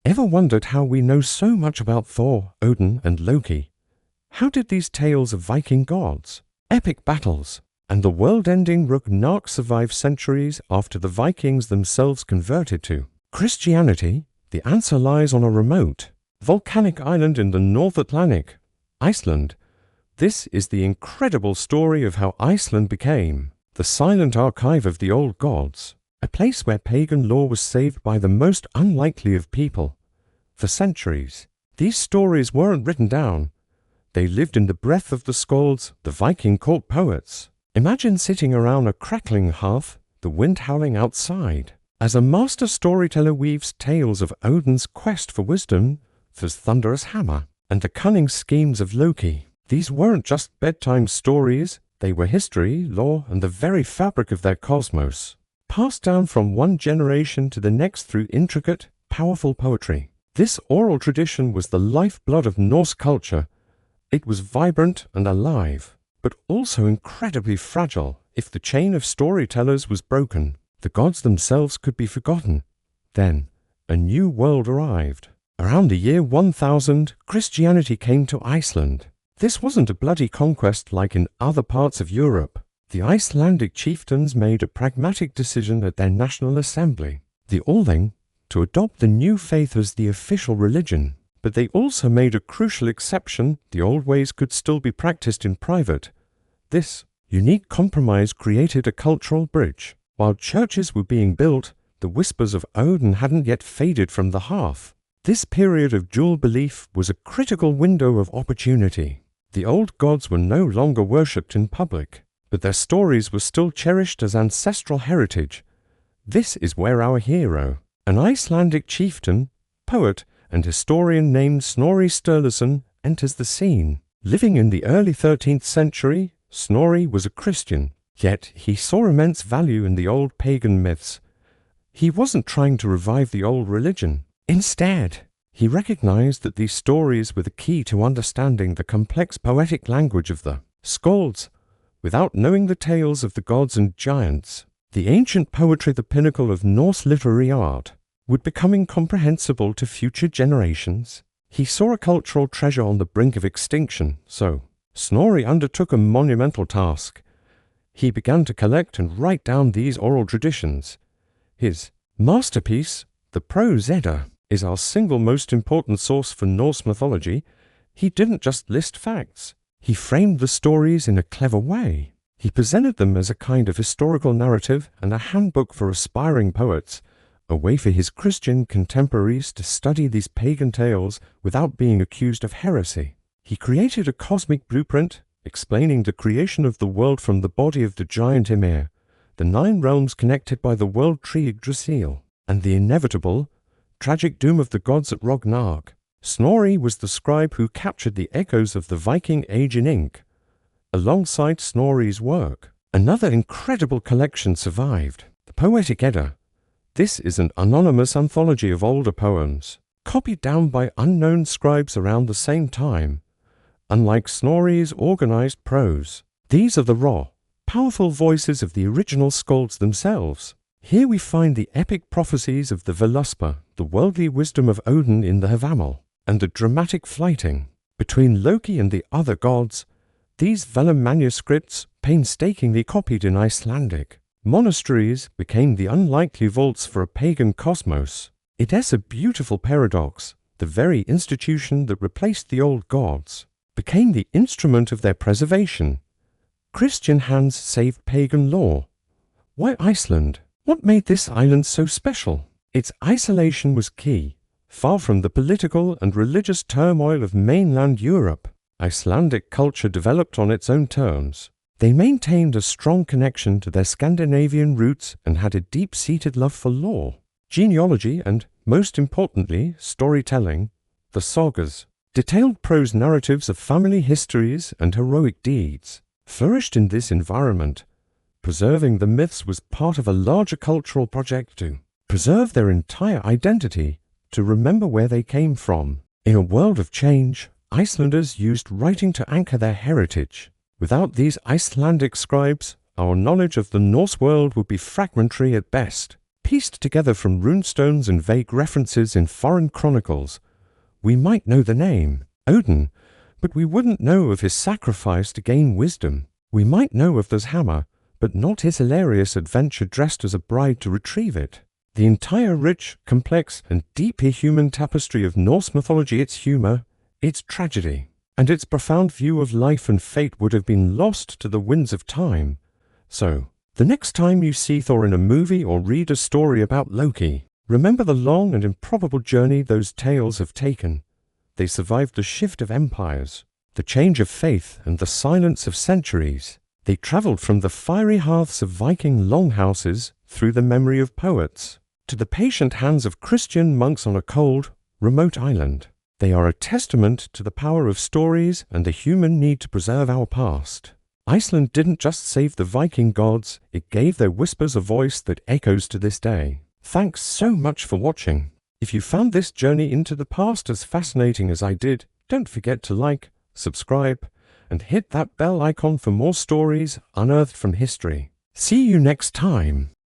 Ever wondered how we know so much about Thor, Odin, and Loki? How did these tales of Viking gods, epic battles, and the world-ending Ragnarok survive centuries after the Vikings themselves converted to Christianity? The answer lies on a remote, volcanic island in the North Atlantic, Iceland. This is the incredible story of how Iceland became the silent archive of the old gods, a place where pagan lore was saved by the most unlikely of people. For centuries, these stories weren't written down. They lived in the breath of the skalds, the Viking court poets. Imagine sitting around a crackling hearth, the wind howling outside, as a master storyteller weaves tales of Odin's quest for wisdom, Thor's thunderous hammer, and the cunning schemes of Loki. These weren't just bedtime stories, they were history, lore, and the very fabric of their cosmos, passed down from one generation to the next through intricate, powerful poetry. This oral tradition was the lifeblood of Norse culture. It was vibrant and alive, but also incredibly fragile. If the chain of storytellers was broken, the gods themselves could be forgotten. Then, a new world arrived. Around the year 1000, Christianity came to Iceland. This wasn't a bloody conquest like in other parts of Europe. The Icelandic chieftains made a pragmatic decision at their national assembly, the Althing, to adopt the new faith as the official religion. But they also made a crucial exception: the old ways could still be practiced in private. This unique compromise created a cultural bridge. While churches were being built, the whispers of Odin hadn't yet faded from the hearth. This period of dual belief was a critical window of opportunity. The old gods were no longer worshipped in public, but their stories were still cherished as ancestral heritage. This is where our hero, an Icelandic chieftain, poet, and historian named Snorri Sturluson, enters the scene. Living in the early 13th century, Snorri was a Christian, yet he saw immense value in the old pagan myths. He wasn't trying to revive the old religion. Instead, he recognized that these stories were the key to understanding the complex poetic language of the skalds. Without knowing the tales of the gods and giants, the ancient poetry, the pinnacle of Norse literary art, would become incomprehensible to future generations. He saw a cultural treasure on the brink of extinction, so Snorri undertook a monumental task. He began to collect and write down these oral traditions. His masterpiece, the Prose Edda, is our single most important source for Norse mythology. He didn't just list facts. He framed the stories in a clever way. He presented them as a kind of historical narrative and a handbook for aspiring poets, a way for his Christian contemporaries to study these pagan tales without being accused of heresy. He created a cosmic blueprint, explaining the creation of the world from the body of the Giant Ymir, the 9 realms connected by the world tree Yggdrasil, and the inevitable, tragic doom of the gods at Ragnarok. Snorri was the scribe who captured the echoes of the Viking Age in ink. Alongside Snorri's work, another incredible collection survived, the Poetic Edda. This is an anonymous anthology of older poems, copied down by unknown scribes around the same time. Unlike Snorri's organized prose, these are the raw, powerful voices of the original skalds themselves. Here we find the epic prophecies of the Völuspá, the worldly wisdom of Odin in the Hvamal, and the dramatic fighting between Loki and the other gods. These vellum manuscripts, painstakingly copied in Icelandic monasteries, became the unlikely vaults for a pagan cosmos. It is a beautiful paradox. The very institution that replaced the old gods became the instrument of their preservation. Christian hands saved pagan lore. Why Iceland? What made this island so special? Its isolation was key. Far from the political and religious turmoil of mainland Europe, Icelandic culture developed on its own terms. They maintained a strong connection to their Scandinavian roots and had a deep-seated love for lore, genealogy, and, most importantly, storytelling. The sagas, detailed prose narratives of family histories and heroic deeds, flourished in this environment. Preserving the myths was part of a larger cultural project to preserve their entire identity, to remember where they came from. In a world of change, Icelanders used writing to anchor their heritage. Without these Icelandic scribes, our knowledge of the Norse world would be fragmentary at best. pieced together from runestones and vague references in foreign chronicles. We might know the name, Odin, but we wouldn't know of his sacrifice to gain wisdom. We might know of this hammer, but not his hilarious adventure dressed as a bride to retrieve it. The entire rich, complex, and deeply human tapestry of Norse mythology, its humor, its tragedy, and its profound view of life and fate would have been lost to the winds of time. So, the next time you see Thor in a movie or read a story about Loki, remember the long and improbable journey those tales have taken. They survived the shift of empires, the change of faith, and the silence of centuries. They traveled from the fiery hearths of Viking longhouses through the memory of poets to the patient hands of Christian monks on a cold, remote island. They are a testament to the power of stories and the human need to preserve our past. Iceland didn't just save the Viking gods, it gave their whispers a voice that echoes to this day. Thanks so much for watching. If you found this journey into the past as fascinating as I did, don't forget to like, subscribe, and hit that bell icon for more stories unearthed from history. See you next time.